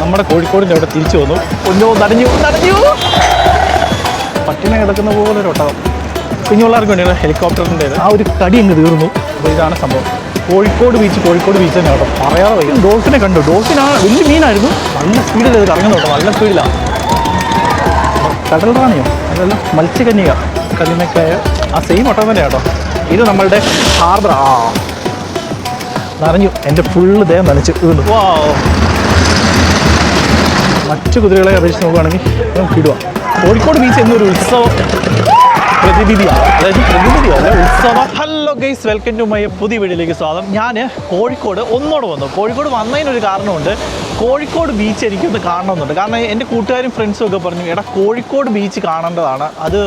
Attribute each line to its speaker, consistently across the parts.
Speaker 1: നമ്മുടെ കോഴിക്കോടിൻ്റെ അവിടെ തിരിച്ചു വന്നു. കൊണ്ടോ നനഞ്ഞു പട്ടിണ കിടക്കുന്ന പോലെ ഒരു ഒട്ടകം. കുഞ്ഞുപിള്ളേർക്ക് വേണ്ടിയാണ് ഹെലികോപ്റ്ററിൻ്റേത്. ആ ഒരു കടി അങ്ങ് തീർന്നു. അപ്പോൾ ഇതാണ് സംഭവം. കോഴിക്കോട് ബീച്ച് തന്നെ കേട്ടോ, പറയാതെ വയ്യ. ഡോൾഫിനെ കണ്ടു. ഡോൾഫിനാണ് വലിയ മീനായിരുന്നു. നല്ല സ്പീഡിൽ ഇത് കറങ്ങുന്നു കേട്ടോ, നല്ല സ്പീഡിലാണ്. കടൽ റാണിയോ അതല്ല, മത്സ്യകന്യക, കല്ലിമക്കായ, ആ സെയിം ഒട്ടകം തന്നെ കേട്ടോ. ഇത് നമ്മളുടെ ഹാർബർ. നനഞ്ഞു, എൻ്റെ ഫുള്ള് ദേഹം നനച്ച് വീണു. മറ്റു കുതിരകളെ അപേക്ഷിച്ച് നോക്കുകയാണെങ്കിൽ നമുക്ക് ഇടുക. കോഴിക്കോട് ബീച്ച് എന്നൊരു ഉത്സവം പ്രതിനിധിയാണ്, അതായത് പ്രതിനിധിയല്ല, ഉത്സവം. Hello guys, welcome to my പുതിയ വീഡിയോയിലേക്ക് സ്വാഗതം. ഞാൻ കോഴിക്കോട് ഒന്നോടെ വന്നു. കോഴിക്കോട് വന്നതിനൊരു കാരണമുണ്ട്. കോഴിക്കോട് ബീച്ച് എനിക്കൊന്ന് കാണണമെന്നുണ്ട്. കാരണം എൻ്റെ കൂട്ടുകാരും ഫ്രണ്ട്സും ഒക്കെ പറഞ്ഞു, എടാ കോഴിക്കോട് ബീച്ച് കാണേണ്ടതാണ്, അത്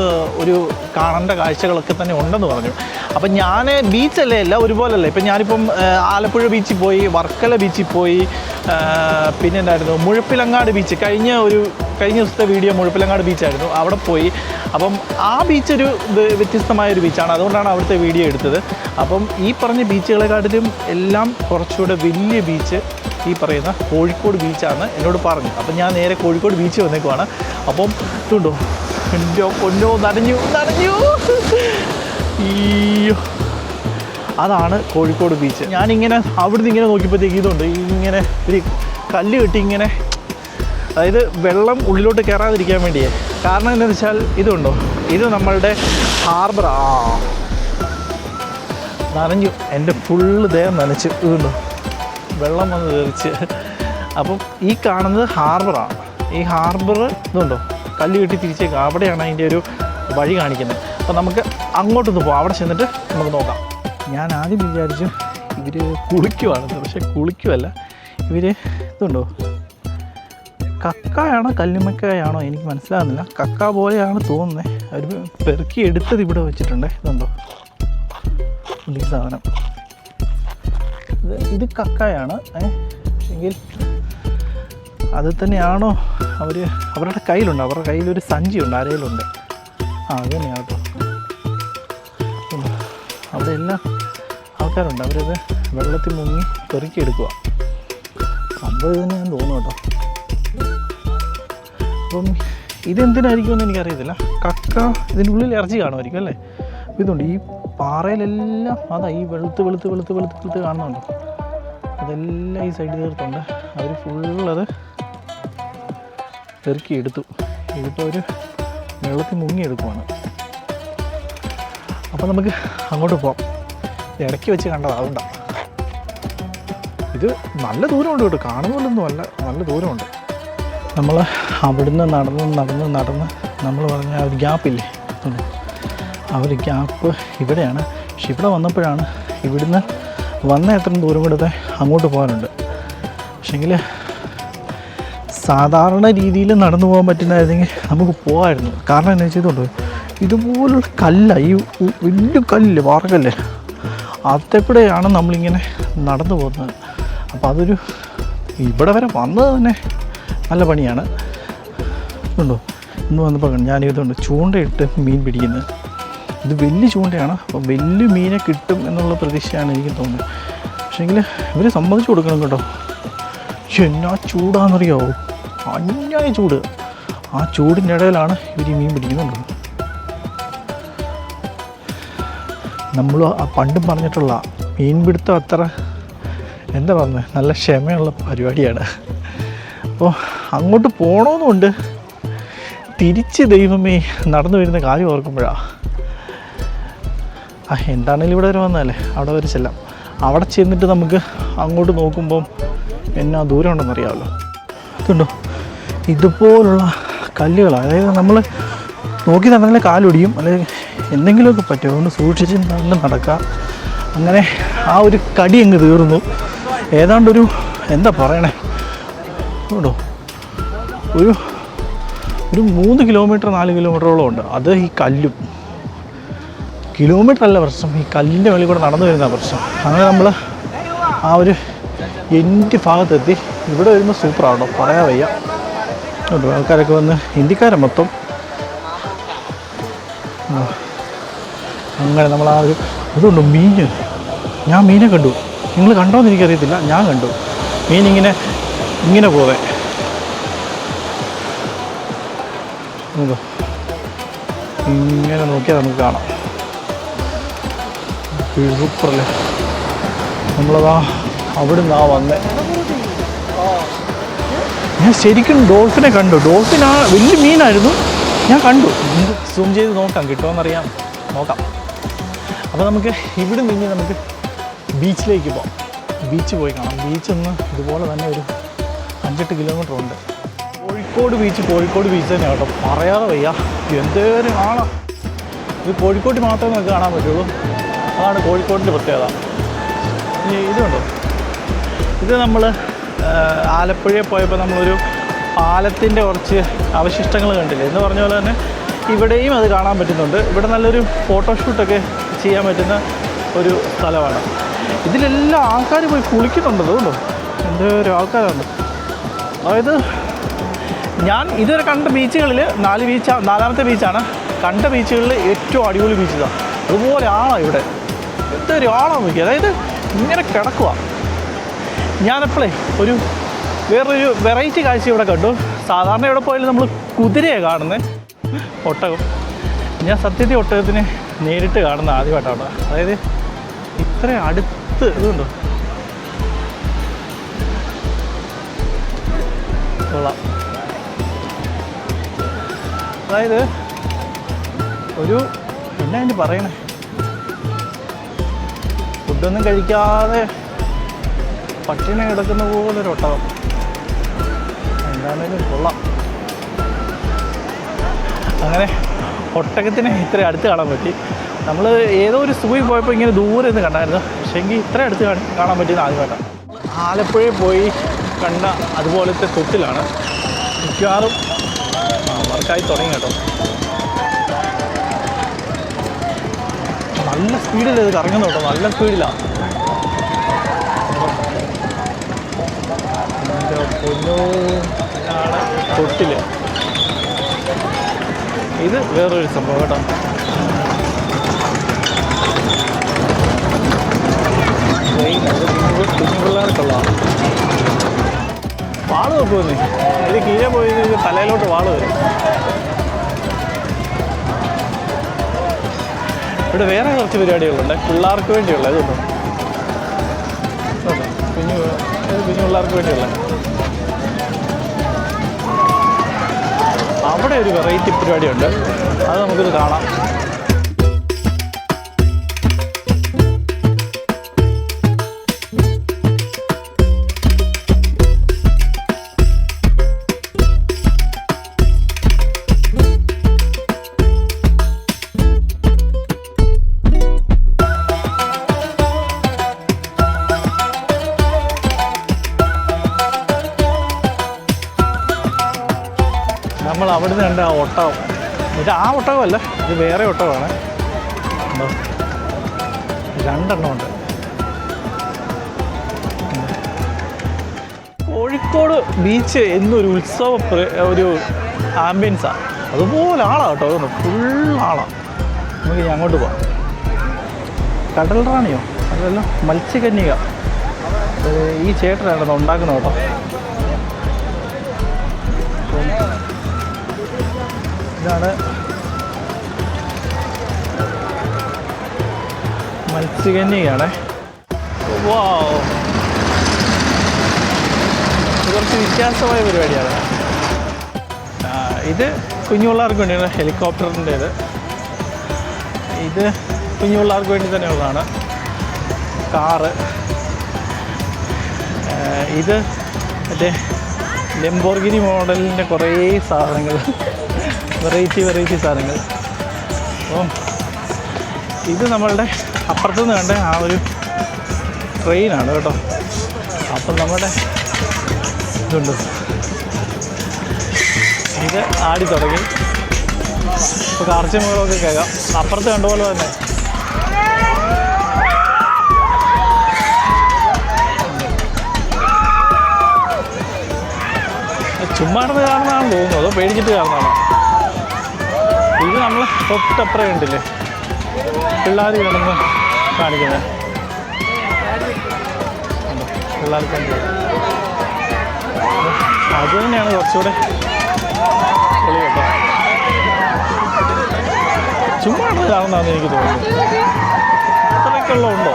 Speaker 1: ഒരു കാണേണ്ട കാഴ്ചകളൊക്കെ തന്നെ ഉണ്ടെന്ന് പറഞ്ഞു. അപ്പം ഞാൻ ബീച്ചല്ലേ, എല്ലാം ഒരുപോലല്ലേ. ഇപ്പം ഞാനിപ്പം ആലപ്പുഴ ബീച്ചിൽ പോയി, വർക്കല ബീച്ചിൽ പോയി, പിന്നെ എന്തായിരുന്നു മുഴപ്പിലങ്ങാട് ബീച്ച്. കഴിഞ്ഞ ദിവസത്തെ വീഡിയോ മുഴപ്പിലങ്ങാട് ബീച്ചായിരുന്നു, അവിടെ പോയി. അപ്പം ആ ബീച്ചൊരു വ്യത്യസ്തമായൊരു ബീച്ചാണ്, അതുകൊണ്ടാണ് അവിടുത്തെ വീഡിയോ എടുത്തത്. അപ്പം ഈ പറഞ്ഞ ബീച്ചുകളെക്കാട്ടിലും എല്ലാം കുറച്ചുകൂടെ വലിയ ബീച്ച് ഈ പറയുന്ന കോഴിക്കോട് ബീച്ചാണ് എന്നോട് പറഞ്ഞു. അപ്പം ഞാൻ നേരെ കോഴിക്കോട് ബീച്ച് വന്നേക്കുവാണ്. അപ്പം ഇതുണ്ടോ, കൊണ്ടോ നനഞ്ഞു ഈയോ, അതാണ് കോഴിക്കോട് ബീച്ച്. ഞാനിങ്ങനെ അവിടുന്ന് ഇങ്ങനെ നോക്കിയപ്പോഴത്തേക്ക് ഇതുണ്ട്, ഇങ്ങനെ ഒരു കല്ല് കെട്ടി ഇങ്ങനെ, അതായത് വെള്ളം ഉള്ളിലോട്ട് കയറാതിരിക്കാൻ വേണ്ടിയേ. കാരണം എന്താണെന്ന് വെച്ചാൽ ഇതുണ്ടോ, ഇത് നമ്മളുടെ ഹാർബർ. നനഞ്ഞു, എൻ്റെ ഫുള്ള് ദേഹം നനച്ച് വീണ്ടും വെള്ളം വന്ന് തെറിച്ച്. അപ്പം ഈ കാണുന്നത് ഹാർബറാണ്. ഈ ഹാർബർ ഇതുണ്ടോ, കല്ല് കെട്ടി തിരിച്ചേക്കാം. അവിടെയാണ് അതിൻ്റെ ഒരു വഴി കാണിക്കുന്നത്. അപ്പോൾ നമുക്ക് അങ്ങോട്ടൊന്ന് പോകാം, അവിടെ ചെന്നിട്ട് നമുക്ക് നോക്കാം. ഞാൻ ആദ്യം വിചാരിച്ചു ഇവർ കുളിക്കുവാണെന്ന്, പക്ഷേ കുളിക്കുമല്ല. ഇവർ ഇതുണ്ടോ, കക്കായാണോ കല്ലുമ്മക്കായാണോ എനിക്ക് മനസ്സിലാകുന്നില്ല. കക്ക പോലെയാണ് തോന്നുന്നത്. അവർ പെറുക്കി എടുത്തത് ഇവിടെ വെച്ചിട്ടുണ്ട്. ഇതുണ്ടോ ഈ സാധനം, ഇത് കക്കായാണ്. പക്ഷെങ്കിൽ അത് തന്നെയാണോ അവരുടെ കയ്യിലുണ്ട്. അവരുടെ കയ്യിലൊരു സഞ്ചിയുണ്ട്, അരയിലുണ്ട്. അത് തന്നെയാണ് കേട്ടോ. അവിടെ എല്ലാം ആൾക്കാരുണ്ട്, അവരത് വെള്ളത്തിൽ മുങ്ങി പെറുക്കിയെടുക്കുക. സംഭവം ഇത് തന്നെയാണെന്ന് തോന്നുന്നു കേട്ടോ. അപ്പം ഇതെന്തിനായിരിക്കുമെന്ന് എനിക്കറിയത്തില്ല. കക്ക ഇതിൻ്റെ ഉള്ളിൽ ഇറച്ചി കാണുമായിരിക്കും അല്ലേ. ഇതുണ്ട് ഈ പാറയിലെല്ലാം, അതാ ഈ വെളുത്ത് കാണുന്നുണ്ടോ, അതെല്ലാം ഈ സൈഡ് തീർത്തുണ്ട്. അവർ ഫുള്ളത് പെറുക്കി എടുത്തു. ഇതിപ്പോൾ അവർ വെള്ളത്തിൽ മുങ്ങിയെടുക്കുവാണ്. അപ്പോൾ നമുക്ക് അങ്ങോട്ട് പോകാം. ഇടയ്ക്ക് വെച്ച് കണ്ടത് അതുകൊണ്ടാണ്. ഇത് നല്ല ദൂരമുണ്ട് കേട്ടോ, കാണുന്നതൊന്നും അല്ല, നല്ല ദൂരമുണ്ട്. നമ്മൾ അവിടുന്ന് നടന്ന് നമ്മൾ പറഞ്ഞ ആ ഒരു ഗ്യാപ്പില്ലേ, ആ ഒരു ഗ്യാപ്പ് ഇവിടെയാണ്. പക്ഷെ ഇവിടെ വന്നപ്പോഴാണ്, ഇവിടുന്ന് വന്ന എത്ര ദൂരം കൂടെ അങ്ങോട്ട് പോകാനുണ്ട്. പക്ഷെങ്കിൽ സാധാരണ രീതിയിൽ നടന്നു പോകാൻ പറ്റുന്നതായിരുന്നെങ്കിൽ നമുക്ക് പോകാമായിരുന്നു. കാരണം എന്താ ചെയ്തുകൊണ്ട് ഇതുപോലുള്ള കല്ല, ഈ വലിയ കല്ല്, വാറക്കല്ല്, അതേക്കൂടെയാണ് നമ്മളിങ്ങനെ നടന്നു പോകുന്നത്. അപ്പോൾ അതൊരു ഇവിടെ വരെ വന്നത് തന്നെ നല്ല പണിയാണ്. ഉണ്ടോ, ഇന്ന് വന്നപ്പോൾ ഞാനിതുണ്ട് ചൂണ്ടയിട്ട് മീൻ പിടിക്കുന്നത്. ഇത് വലിയ ചൂണ്ടയാണ്. അപ്പോൾ വലിയ മീനെ കിട്ടും എന്നുള്ള പ്രതീക്ഷയാണ് എനിക്ക് തോന്നുന്നത്. പക്ഷേങ്കിൽ ഇവർ സമ്മതിച്ചു കൊടുക്കണം കേട്ടോ. എന്നാ ചൂടാണെന്നറിയാവോ, അന്യായ ചൂട്. ആ ചൂടിൻ്റെ ഇടയിലാണ് ഇവർ ഈ മീൻ പിടിക്കുന്നുണ്ടോ. നമ്മൾ പണ്ടും പറഞ്ഞിട്ടുള്ള മീൻപിടുത്തം അത്ര എന്താ പറഞ്ഞത്, നല്ല ക്ഷമയുള്ള പരിപാടിയാണ്. അപ്പോൾ അങ്ങോട്ട് പോകണമെന്നുണ്ട്. തിരിച്ച് ദൈവമേ നടന്നു വരുന്ന കാര്യം ഓർക്കുമ്പോഴാണ്. എന്താണെങ്കിലും ഇവിടെ വരെ വന്നതല്ലേ, അവിടെ വരെ ചെല്ലാം. അവിടെ ചെന്നിട്ട് നമുക്ക് അങ്ങോട്ട് നോക്കുമ്പം എന്നാ ദൂരം ഉണ്ടെന്ന് അറിയാമല്ലോ. ഇതുണ്ടോ, ഇതുപോലുള്ള കല്ലുകളാണ്. അതായത് നമ്മൾ നോക്കി നടന്നാലേ കാലൊടിയും, അല്ലെങ്കിൽ എന്തെങ്കിലുമൊക്കെ പറ്റും. അതുകൊണ്ട് സൂക്ഷിച്ച് നടക്കുക. അങ്ങനെ ആ ഒരു കടി അങ്ങ് തീർന്നു. ഏതാണ്ടൊരു എന്താ പറയണേ, കേട്ടോ, ഒരു 3 കിലോമീറ്റർ 4 കിലോമീറ്ററോളം ഉണ്ട്. അത് ഈ കല്ലും, കിലോമീറ്റർ അല്ല പ്രശ്നം, ഈ കല്ലിൻ്റെ വെളിയിൽ കൂടെ നടന്നു വരുന്ന പ്രശ്നം. അങ്ങനെ നമ്മൾ ആ ഒരു എൻ്റെ ഭാഗത്തെത്തി. ഇവിടെ വരുമ്പോൾ സൂപ്പറാണോ, പറയാൻ വയ്യ കേട്ടോ. ആൾക്കാരൊക്കെ വന്ന്, ഹിന്ദിക്കാരൻ മൊത്തം. അങ്ങനെ നമ്മൾ ആ ഒരു ഇതുണ്ട്, മീൻ. ഞാൻ മീനെ കണ്ടു. നിങ്ങൾ കണ്ടോയെന്ന് എനിക്കറിയത്തില്ല, ഞാൻ കണ്ടു. മീനിങ്ങനെ പോവേ നോക്കോ, ഇങ്ങനെ നോക്കിയാൽ നമുക്ക് കാണാം. സൂപ്പറല്ലേ. നമ്മളതാ അവിടെ നിന്നാ വന്നേ. ഞാൻ ശരിക്കും ഡോൾഫിനെ കണ്ടു. ഡോൾഫിൻ ആ വലിയ മീനായിരുന്നു, ഞാൻ കണ്ടു. സൂം ചെയ്ത് നോക്കാം, കിട്ടുമോയെന്നറിയാം, നോക്കാം. അപ്പോൾ നമുക്ക് ഇവിടെ നിന്ന് നമുക്ക് ബീച്ചിലേക്ക് പോകാം. ബീച്ച് പോയി കാണാം. ബീച്ചൊന്ന് ഇതുപോലെ തന്നെ ഒരു 5-8 കിലോമീറ്റർ ഉണ്ട്. കോഴിക്കോട് ബീച്ച് തന്നെ കേട്ടോ, പറയാതെ വയ്യ. എന്തേലും കാണാം. ഇത് കോഴിക്കോട് മാത്രമേ നമുക്ക് കാണാൻ പറ്റുള്ളൂ. അതാണ് കോഴിക്കോടിൻ്റെ പ്രത്യേകത. ഇതുണ്ടോ, ഇത് നമ്മൾ ആലപ്പുഴയിൽ പോയപ്പോൾ നമ്മളൊരു പാലത്തിൻ്റെ കുറച്ച് അവശിഷ്ടങ്ങൾ കണ്ടില്ലേ എന്ന് പറഞ്ഞ പോലെ തന്നെ ഇവിടെയും അത് കാണാൻ പറ്റുന്നുണ്ട്. ഇവിടെ നല്ലൊരു ഫോട്ടോഷൂട്ടൊക്കെ ചെയ്യാൻ പറ്റുന്ന ഒരു സ്ഥലമാണ്. ഇതിലെല്ലാം ആൾക്കാർ പോയി കുളിക്കുന്നുണ്ട്. അതുകൊണ്ടോ എന്തോരം ആൾക്കാരുണ്ട്. അതായത് ഞാൻ ഇതുവരെ കണ്ട ബീച്ചുകളിൽ 4-ാമത്തെ ബീച്ചാണ്. കണ്ട ബീച്ചുകളിൽ ഏറ്റവും അടിപൊളി ബീച്ച് ഇതാണ്. അതുപോലെ ആളാണ് ഇവിടെ. എന്തൊരു ആളാണ് നോക്കി. അതായത് ഇങ്ങനെ കിടക്കുക. ഞാനെപ്പോഴേ വേറൊരു വെറൈറ്റി കാഴ്ച ഇവിടെ കണ്ടു. സാധാരണ ഇവിടെ പോയാലും നമ്മൾ കുതിരയാണ് കാണുന്നത്, ഒട്ടകം. ഞാൻ സത്യത്തിൽ ഒട്ടകത്തിനെ നേരിട്ട് കാണുന്ന ആദ്യമായിട്ടാണ്. അതായത് ഇത്ര അടുത്ത് ഇതുണ്ടോ, കൊള്ളാം. അതായത് എന്നാ അതിന് പറയണേ, ഫുഡൊന്നും കഴിക്കാതെ പട്ടിണി കിടക്കുന്ന പോലൊരു ഒട്ടകം. എന്താണേലും കൊള്ളാം. അങ്ങനെ ഒട്ടകത്തിനെ ഇത്ര അടുത്ത് കാണാൻ പറ്റി. നമ്മൾ ഏതോ ഒരു സൂയിൽ പോയപ്പോൾ ഇങ്ങനെ ദൂരെ നിന്ന് കണ്ടായിരുന്നു, പക്ഷേ എങ്കിൽ ഇത്ര അടുത്ത് കാണാൻ പറ്റിയത് ആദ്യമായിട്ടാണ്. ആലപ്പുഴയിൽ പോയി കണ്ട അതുപോലത്തെ തൊട്ടിലാണ്. മിക്കവാറും വർക്കായി തുടങ്ങി കേട്ടോ. നല്ല സ്പീഡിൽ ഇത് കറങ്ങുന്നു കേട്ടോ, നല്ല സ്പീഡിലാണ്. പൊന്നോണ് തൊട്ടിൽ. ഇത് വേറൊരു സംഭവം കേട്ടോ. കുഞ്ഞു പിള്ളേർക്കുള്ള വാള് നോക്കുമെന്നേ. ഇത് കീഴെ പോയി തലയിലോട്ട് വാള് വരും. ഇവിടെ വേറെ കുറച്ച് പരിപാടികളുണ്ട് പിള്ളേർക്ക് വേണ്ടിയുള്ള. ഇതുണ്ടോ, കുഞ്ഞു പിള്ളേർക്ക് വേണ്ടിയുള്ള. അവിടെ ഒരു വെറൈറ്റി പരിപാടിയുണ്ട്, അത് നമുക്കിത് കാണാം. നമ്മൾ അവിടെ നിന്ന് കണ്ട ആ ഒട്ടകം, ഇത് ആ ഒട്ടകമല്ല, ഇത് വേറെ ഒട്ടകമാണ്. ഉണ്ടോ, 2 എണ്ണം ഉണ്ട്. കോഴിക്കോട് ബീച്ച് എന്നൊരു ഒരു ആംബിയൻസാണ്. അതുപോലെ ആളാണ് കേട്ടോ. അതുകൊണ്ട് ഫുൾ ആളാണ്. നമുക്ക് ഇനി അങ്ങോട്ട് പോവാം. കടൽ റാണിയോ അതല്ല, മത്സ്യകന്യക. ഈ ചേട്ടനാണ് ഉണ്ടാക്കുന്നത് കേട്ടോ. ഇതാണ് മത്സ്യകന്യകയാണ്. വാവ്, ഇത് കുറച്ച് വ്യത്യാസമായ പരിപാടിയാണ്. ഇത് കുഞ്ഞുപിള്ളേർക്ക് വേണ്ടിയാണ്, ഹെലികോപ്റ്ററിൻ്റേത്. ഇത് കുഞ്ഞുപിള്ളേർക്ക് വേണ്ടി തന്നെയുള്ളതാണ്. കാറ്. ഇത് മറ്റേ ലംബോർഗിനി മോഡലിൻ്റെ കുറേ സാധനങ്ങൾ, വെറൈറ്റി സാധനങ്ങൾ. അപ്പം ഇത് നമ്മളുടെ അപ്പുറത്തുനിന്ന് കണ്ട ആ ഒരു ട്രെയിനാണ് കേട്ടോ. അപ്പം നമ്മുടെ ഇതുണ്ട്, ഇത് ആടി തുടങ്ങി. ഇപ്പോൾ കാർച്ചമുകളൊക്കെ കേൾക്കാം. അപ്പുറത്ത് കണ്ടുപോലെ തന്നെ ചുമ്മാണെന്ന് കാണുന്നതാണെന്ന് തോന്നുന്നു, അതോ പേടിച്ചിട്ട് കാണുന്നതാണോ? ഇത് നമ്മൾ തൊട്ടപ്പുറം കണ്ടില്ലേ പിള്ളേർ കിടന്ന് കാണിക്കുന്നത്. പിള്ളേർക്ക് അത് തന്നെയാണ് കുറച്ചുകൂടെ പൊളി കേട്ടോ. ചുമ്മാ കാണുന്നതാണെന്ന് എനിക്ക് തോന്നുന്നു. അത്രയ്ക്കുള്ള ഉണ്ടോ?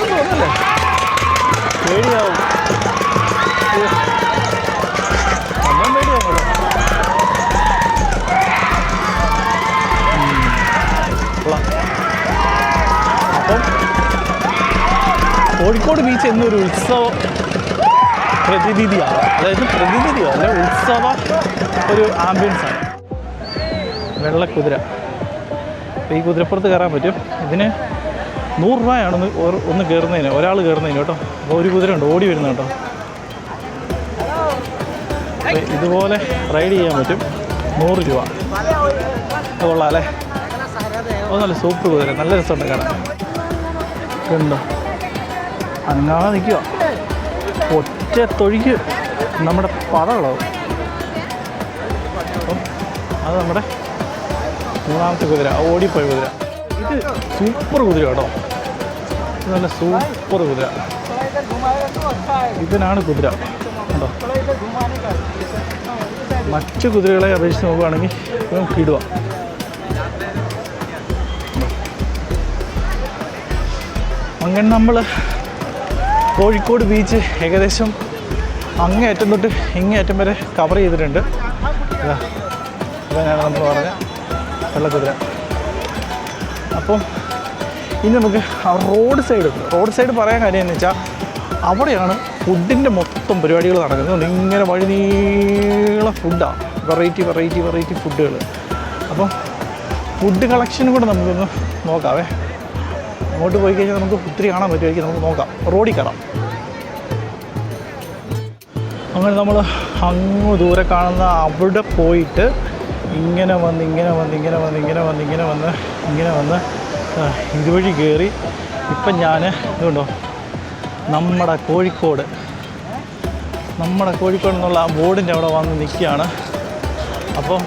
Speaker 1: തോന്നല്ലേ, പേടിയാവും. അമ്മ പേടിയാവും. അപ്പം കോഴിക്കോട് ബീച്ച് എന്നൊരു ഉത്സവ പ്രതിനിധിയാണ്, അതായത് പ്രതിനിധിയോ അല്ല, ഉത്സവ ഒരു ആംബിയൻസാണ്. വെള്ളക്കുതിര. അപ്പോൾ ഈ കുതിരപ്പുറത്ത് കയറാൻ പറ്റും. ഇതിന് 100 രൂപയാണ് ഒന്ന് കയറുന്നതിന്, ഒരാൾ കയറുന്നതിന് കേട്ടോ. അപ്പോൾ ഒരു കുതിര ഉണ്ട് ഓടി വരുന്നത് കേട്ടോ. ഇതുപോലെ റൈഡ് ചെയ്യാൻ പറ്റും. 100 രൂപ. കൊള്ളാം അല്ലേ? നല്ല സൂപ്പർ കുതിര, നല്ല രസമുണ്ട് കാണാൻ. ഉണ്ടോ അനങ്ങാതെ നിൽക്കുക. ഒറ്റ തൊഴിക്ക് നമ്മുടെ പടകളാവും. അപ്പം അത് നമ്മുടെ 3ാമത്തെ കുതിര, ഓടിപ്പോയ കുതിര. ഇത് സൂപ്പർ കുതിര കേട്ടോ. ഇത് നല്ല സൂപ്പർ കുതിര. ഇതിനാണ് കുതിര കേട്ടോ. മറ്റു കുതിരകളെ അപേക്ഷിച്ച് നോക്കുകയാണെങ്കിൽ കിടുക. അങ്ങനെ നമ്മൾ കോഴിക്കോട് ബീച്ച് ഏകദേശം അങ്ങേയറ്റം തൊട്ട് ഇങ്ങേയറ്റം വരെ കവർ ചെയ്തിട്ടുണ്ട്. ഇതാണ് നമ്മൾ പറഞ്ഞ വെള്ളക്കുതിര. അപ്പം ഇനി നമുക്ക് റോഡ് സൈഡ് പറയാൻ കാര്യം എന്ന് വെച്ചാൽ അവിടെയാണ് ഫുഡിൻ്റെ മൊത്തം പരിപാടികൾ നടക്കുന്നത്. ഇങ്ങനെ വഴി നീള ഫുഡാണ്, വെറൈറ്റി ഫുഡുകൾ. അപ്പം ഫുഡ് കളക്ഷനും കൂടെ നമുക്കൊന്ന് നോക്കാവേ. അങ്ങോട്ട് പോയി കഴിഞ്ഞാൽ നമുക്ക് ഒത്തിരി കാണാൻ പറ്റുമായിരിക്കും. നമുക്ക് നോക്കാം, റോഡിൽ കയറാം. അങ്ങനെ നമ്മൾ അങ്ങ് ദൂരെ കാണുന്ന അവിടെ പോയിട്ട് ഇങ്ങനെ വന്ന് ഇതുവഴി കയറി ഇപ്പം ഞാൻ ഇതുണ്ടോ നമ്മുടെ കോഴിക്കോട് എന്നുള്ള ആ ബോർഡിൻ്റെ അവിടെ വന്ന് നിൽക്കുകയാണ്. അപ്പം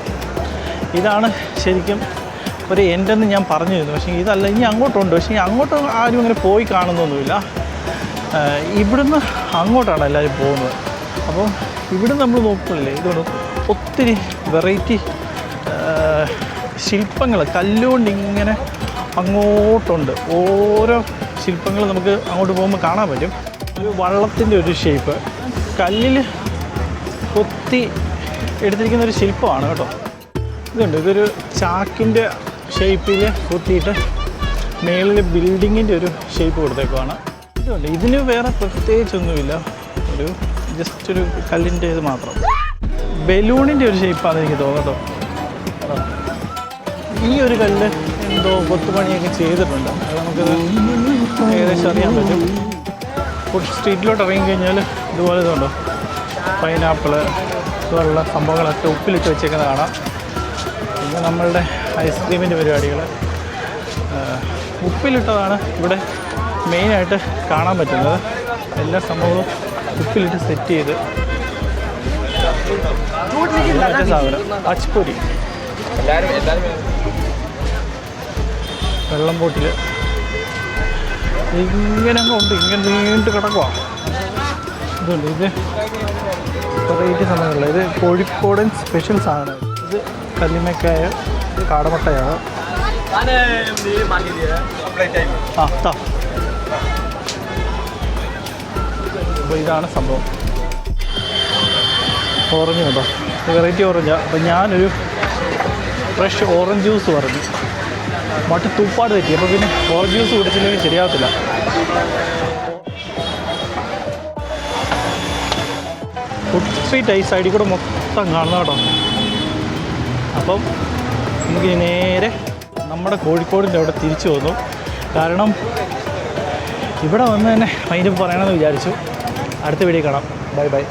Speaker 1: ഇതാണ് ശരിക്കും ഒരു എൻഡെന്ന് ഞാൻ പറഞ്ഞിരുന്നു. പക്ഷേ ഇതല്ല, ഇനി അങ്ങോട്ടുണ്ട്. പക്ഷേ അങ്ങോട്ട് ആരും അങ്ങനെ പോയി കാണുന്നൊന്നുമില്ല. ഇവിടുന്ന് അങ്ങോട്ടാണ് എല്ലാവരും പോകുന്നത്. അപ്പം ഇവിടുന്ന് നമ്മൾ നോക്കുന്നില്ലേ, ഇതുകൊണ്ട് ഒത്തിരി വെറൈറ്റി ശില്പങ്ങൾ കല്ലുകൊണ്ട് ഇങ്ങനെ അങ്ങോട്ടുണ്ട്. ഓരോ ശില്പങ്ങൾ നമുക്ക് അങ്ങോട്ട് പോകുമ്പോൾ കാണാൻ പറ്റും. ഒരു വള്ളത്തിൻ്റെ ഒരു ഷേപ്പ് കല്ലിൽ കൊത്തി എടുത്തിരിക്കുന്ന ഒരു ശില്പമാണ് കേട്ടോ. ഇതുണ്ട്, ഇതൊരു ചാക്കിൻ്റെ ഷേപ്പിൽ കൊത്തിയിട്ട് മേളിൽ ബിൽഡിങ്ങിൻ്റെ ഒരു ഷേപ്പ് കൊടുത്തേക്കുവാണ്. ഇതുണ്ട്, ഇതിന് വേറെ പ്രത്യേകിച്ചൊന്നുമില്ല, ഒരു ജസ്റ്റ് ഒരു കല്ലിൻ്റെ ഇത് മാത്രം. ബലൂണിൻ്റെ ഒരു ഷേപ്പാണ് എനിക്ക് തോന്നുന്നു. ഈ ഒരു കല്ല് എന്തോ കൊത്തുപണിയൊക്കെ ചെയ്തിട്ടുണ്ട്. അത് നമുക്കത് ഏകദേശം അറിയാൻ പറ്റും. ഫുഡ് സ്ട്രീറ്റിലോട്ട് ഇറങ്ങി കഴിഞ്ഞാൽ ഇതുപോലെ ഇതുണ്ടോ പൈനാപ്പിള് ഇതുപോലുള്ള സംഭവങ്ങളൊക്കെ ഉപ്പിലിട്ട് വെച്ചേക്കുന്നത് കാണാം. പിന്നെ നമ്മളുടെ ഐസ്ക്രീമിൻ്റെ പരിപാടികൾ ഉപ്പിലിട്ടതാണ് ഇവിടെ മെയിനായിട്ട് കാണാൻ പറ്റുന്നത്. എല്ലാ സംഭവവും ഉപ്പിലിട്ട് സെറ്റ് ചെയ്ത് മറ്റേ സാധനം അച്ച്പൊരി വെള്ളം ബോട്ടിൽ ഇങ്ങനെ അങ്ങ് ഉണ്ട്, ഇങ്ങനെ നീണ്ട് കിടക്കുക. ഇതുണ്ട്, ഇത് വെറൈറ്റി സാധനങ്ങളില്ല. ഇത് കോഴിക്കോടൻ സ്പെഷ്യൽ സാധനം. ഇത് കല്ലിമക്കായ, ഇത് കാടമുട്ടയാണ്. അപ്പോൾ ഇതാണ് സംഭവം. ഓറഞ്ച് കേട്ടോ, വെറൈറ്റി ഓറഞ്ചാണ്. അപ്പോൾ ഞാനൊരു ഫ്രഷ് ഓറഞ്ച് ജ്യൂസ് പറഞ്ഞു. മറ്റ് തുപ്പാട് തെറ്റി. അപ്പോൾ പിന്നെ ഓറഞ്ച് ജ്യൂസ് കുടിച്ചില്ലെങ്കിൽ ശരിയാകത്തില്ല. ഫുഡ് സ്ട്രീറ്റ് ഈ സൈഡിൽ കൂടെ മൊത്തം കാണുന്ന കേട്ടോ. അപ്പം നമുക്ക് നേരെ നമ്മുടെ കോഴിക്കോടിൻ്റെ അവിടെ തിരിച്ചു വന്നു. കാരണം ഇവിടെ വന്ന് തന്നെ അതിന് പറയണമെന്ന് വിചാരിച്ചു. അടുത്ത വീഡിയോ കാണാം. Bye bye.